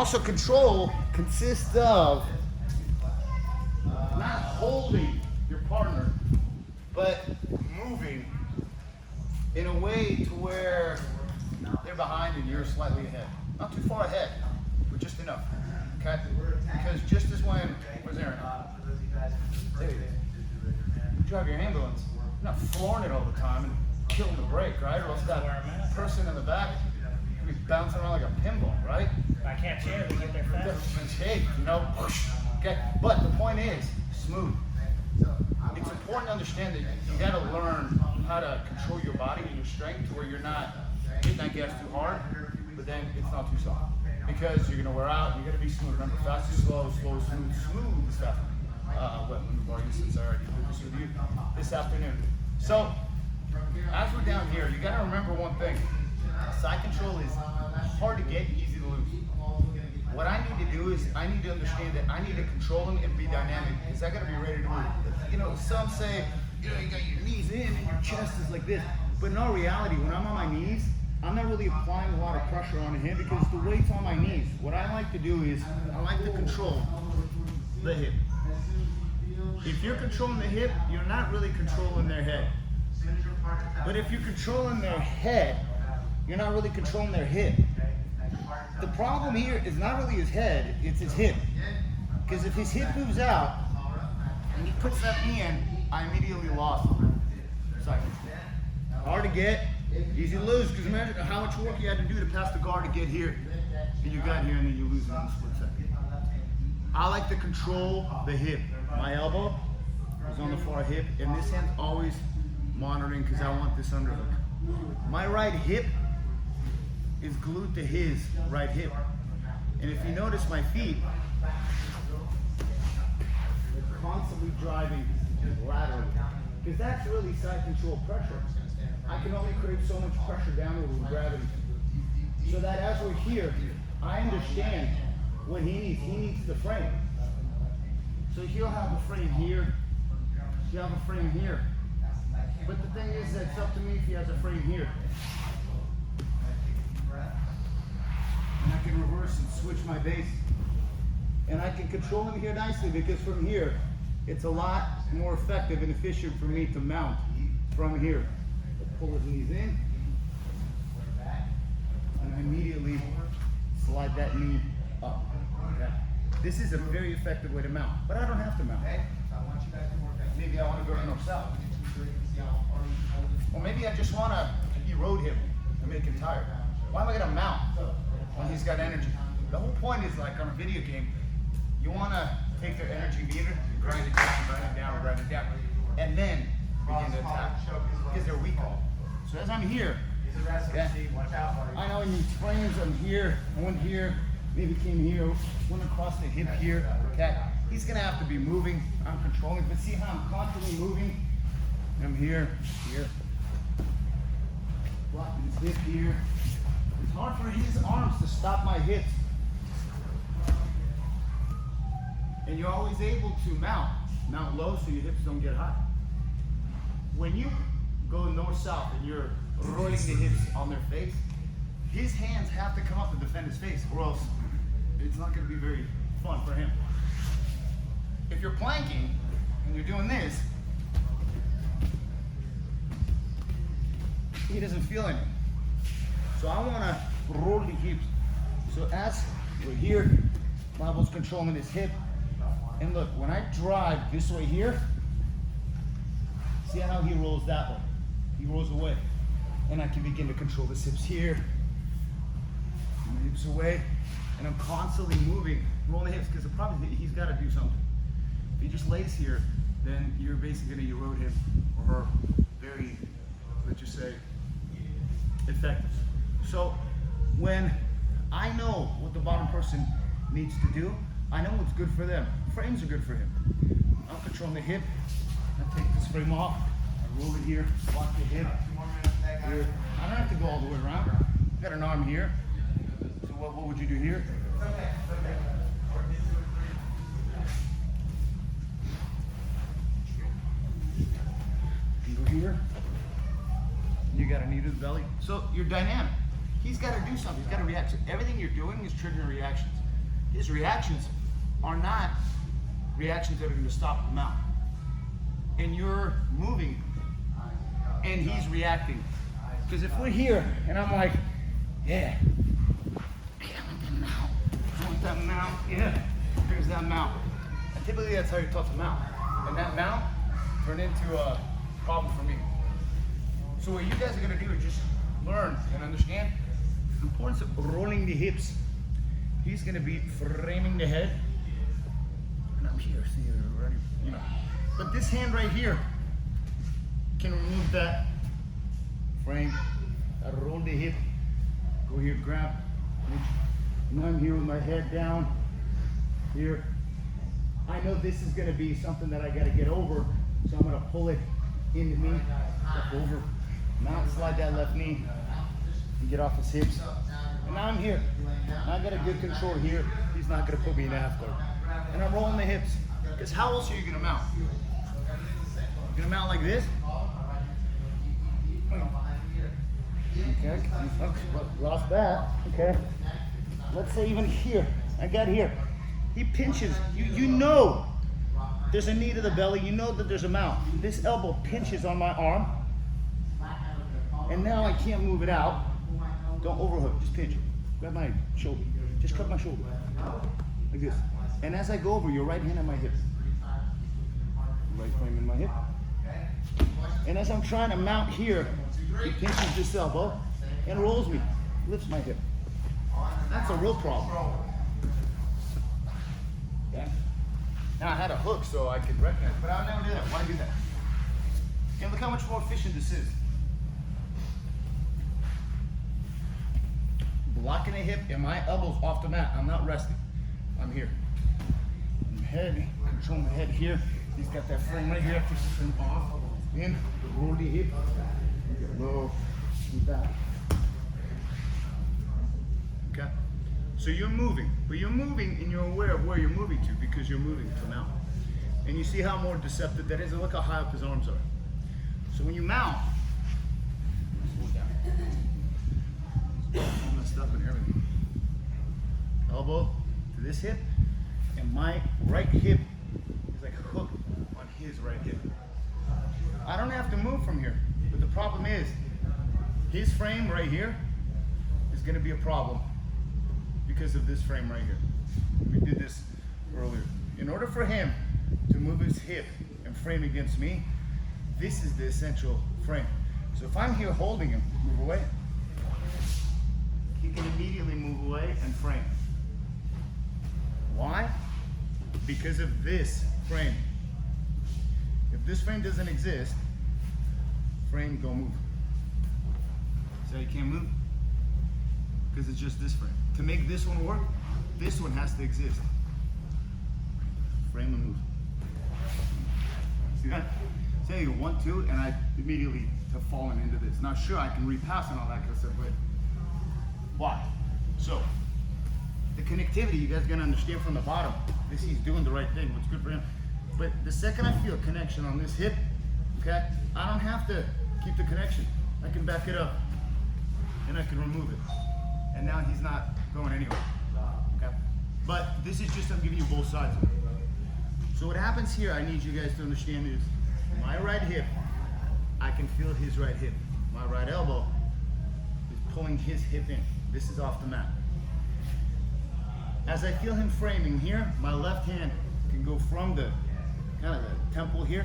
Also, control consists of not holding your partner, but moving in a way to where they're behind and you're slightly ahead. Not too far ahead, but just enough. Okay? Because just as when, where's Aaron? There he is. You drive your ambulance, you're not flooring it all the time and killing the brake, right? Or else that person in the back could be bouncing around like a pinball, right? I can't share, they get there fast. Shake, you know? Okay? But the point is, smooth. It's important to understand that you got to learn how to control your body and your strength to where you're not hitting that gas too hard, but then it's not too soft. Because you're going to wear out, you're going to be smooth. Remember, fast is slow, slow is smooth, smooth is fast. Since I already did this with you this afternoon. So, as we're down here, you got to remember one thing. Side control is hard to get, easy to lose. What I need to do is I need to understand that I need to control them and be dynamic because I got to be ready to move. You know, some say, you know, you got your knees in and your chest is like this. But in all reality, when I'm on my knees, I'm not really applying a lot of pressure on the hip because the weight's on my knees. What I like to do is I like to control the hip. If you're controlling the hip, you're not really controlling their head. But if you're controlling their head, you're not really controlling their hip. The problem here is not really his head, it's his hip. Because if his hip moves out and he puts that in, I immediately lost him. Hard to get, easy to lose, because imagine how much work you had to do to pass the guard to get here. And you got here and then you lose it in a split second. I like to control the hip. My elbow is on the far hip, and this hand's always monitoring because I want this underhook. My right hip is glued to his right hip. And if you notice my feet, they're constantly driving laterally. Because that's really side control pressure. I can only create so much pressure downward with gravity. So that as we're here, I understand what he needs the frame. So he'll have a frame here, he'll have a frame here. But the thing is that it's up to me if he has a frame here. And I can reverse and switch my base. And I can control him here nicely because from here, it's a lot more effective and efficient for me to mount from here. I pull his knees in, and I immediately slide that knee up. Okay. This is a very effective way to mount, but I don't have to mount. Maybe I want to go to north-south. Or maybe I just want to erode him and make him tired. Why am I going to mount when he's got energy? The whole point is like on a video game, you want to take their energy meter, grind it down, grind it down, grind it down, and then begin to attack because they're weak. So as I'm here, okay, I know in these frames I'm here, I went here, maybe came here, went across the hip here, okay? He's gonna have to be moving, I'm controlling, but see how I'm constantly moving? I'm here, here, blocking his hip here. It's hard for his arms to stop my hips. And you're always able to mount low so your hips don't get high. When you go north-south and you're rolling the hips on their face, his hands have to come up to defend his face or else it's not going to be very fun for him. If you're planking and you're doing this, he doesn't feel anything. So I want to roll the hips. So as we're here, my elbow's controlling his hip. And look, when I drive this way here, see how he rolls that way? He rolls away. And I can begin to control the hips here. And the hips away. And I'm constantly moving, rolling the hips, because the problem is he's got to do something. If he just lays here, then you're basically going to erode him or her very, let's just say, effective. So when I know what the bottom person needs to do, I know what's good for them. Frames are good for him. I'm controlling the hip. I take this frame off. I roll it here, lock the hip here. I don't have to go all the way around. I've got an arm here. So what would you do here? You go here. You got a knee to the belly. So you're dynamic. He's got to do something. He's got to react. So everything you're doing is triggering reactions. his reactions are not reactions that are going to stop the mount. And you're moving, and he's reacting. Because if we're here, and I'm like, yeah, I want that mount. I want that mount. Yeah, here's that mount. And typically that's how you're taught to mount. And that mount turned into a problem for me. So what you guys are going to do is just learn and understand the importance of rolling the hips. He's going to be framing the head. And I'm here, see, already, you know. But this hand right here can remove that frame. I roll the hip, go here, grab. Now I'm here with my head down, here. I know this is gonna be something that I gotta get over, so I'm gonna pull it into me, step over, mount, slide that left knee, and get off his hips. And now I'm here. Now I got a good control here. He's not gonna put me in a half guard. And I'm rolling the hips. Because how else are you gonna mount? You're gonna mount like this? Okay, lost that, okay. Let's say even here, I got here. He pinches, you know there's a knee to the belly, you know that there's a mount. This elbow pinches on my arm, and now I can't move it out. Don't overhook, just pinch it. Grab my shoulder, just cut my shoulder, like this. And as I go over, your right hand on my hip. Right frame in my hip. And as I'm trying to mount here, he pinches this elbow and rolls me, lifts my hip. That's a real problem. Okay. Now I had a hook so I could recognize, but I'll never do that. Why do that? And look how much more efficient this is. Blocking the hip and my elbow's off the mat. I'm not resting. I'm here. Head, control my head here. He's got that frame right here. Push the frame off. In, roll the hip. Get low, do that. Okay? So you're moving, but you're moving and you're aware of where you're moving to because you're moving to mount. And you see how more deceptive that is? And look how high up his arms are. So when you mount, slow down. All messed up and everything. Elbow to this hip, and my right hip is like hooked on his right hip. I don't have to move from here, but the problem is his frame right here is going to be a problem because of this frame right here. We did this earlier. In order for him to move his hip and frame against me, this is the essential frame. So if I'm here holding him, move away, he can immediately move away and frame. Why? Because of this frame. If this frame doesn't exist, frame don't move. See how you can't move? Because it's just this frame. To make this one work, this one has to exist. Frame and move. See that? Say you want to, and I immediately have fallen into this. Now sure, I can repass and all that kind of stuff, but why? So, the connectivity, you guys gotta understand from the bottom, this he's doing the right thing, what's good for him. But the second I feel a connection on this hip, okay, I don't have to keep the connection. I can back it up and I can remove it. And now he's not going anywhere, okay? But this is just, I'm giving you both sides of it. So what happens here, I need you guys to understand is, my right hip, I can feel his right hip. My right elbow is pulling his hip in. This is off the mat. As I feel him framing here, my left hand can go from the kind of the temple here,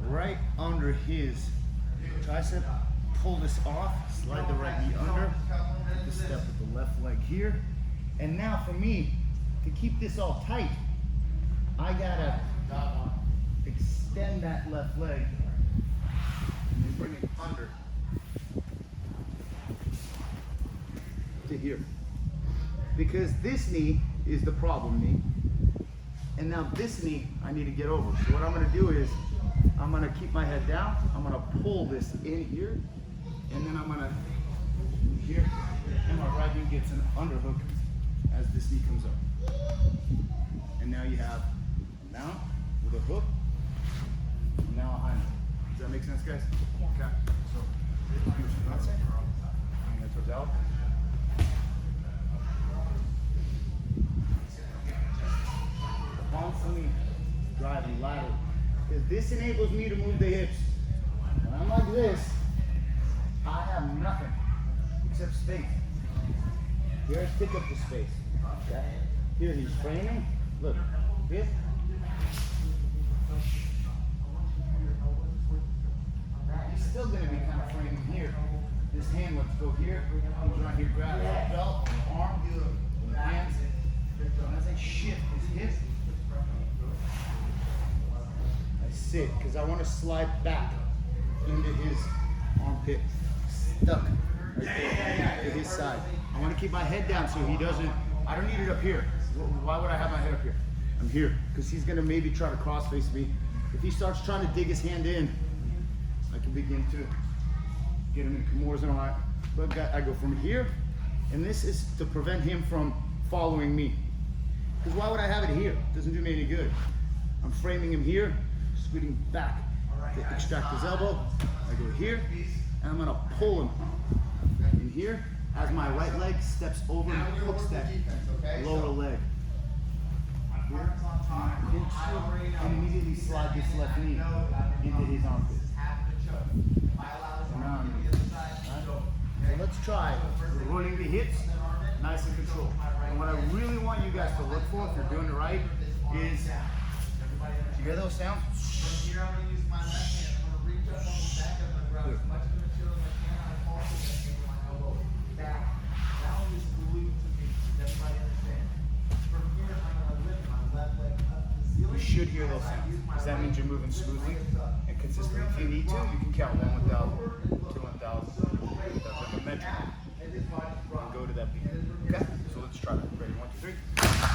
right under his tricep, pull this off, slide the right knee under, take the step with the left leg here. And now for me, to keep this all tight, I gotta extend that left leg and bring it under to here. Because this knee is the problem knee. And now this knee, I need to get over. So what I'm gonna do is, I'm gonna keep my head down, I'm gonna pull this in here, and then I'm gonna move here, and my right knee gets an underhook as this knee comes up. And now you have a mount with a hook, and now a high knee. Does that make sense, guys? Yeah. Okay, so, bring that towards out. constantly driving laterally. Because this enables me to move the hips. When I'm like this, I have nothing except space. Here I pick up the space. Okay? Here he's framing. Look, this. He's still going to be kind of framing here. This hand, let's go here. Comes around here, grab his belt, arm, and hands. And as I shift his hip, I sit because I want to slide back into his armpit. Stuck right there to his side. I want to keep my head down so he doesn't, I don't need it up here. Why would I have my head up here? I'm here because he's going to maybe try to cross face me. If he starts trying to dig his hand in, I can begin to get him in Kimura's and all that. But I go from here, and this is to prevent him from following me. Because why would I have it here? It doesn't do me any good. I'm framing him here, scooting back to extract his elbow. I go here, and I'm gonna pull him in here as my right leg steps over and hooks that lower leg. And immediately slide this left knee into his armpit. So let's try rolling the hips, nice and controlled. And what I really want you guys to look for, if you're doing it right, is, you hear those sounds? Here I'm going to use my left hand. I'm going to reach up on the back of my grab as much of the material as I can. I'm also going to take my elbow back. Down is glued to me. Does everybody understand? From here, I'm going to lift my left leg up to the ceiling. You should hear those sounds, because that means you're moving smoothly and consistently. If you need to, you can count 1 1,000, 2 1,000. That's like a metronome. Go to that beat. Okay? So let's try that. Ready? 1, 2, 3.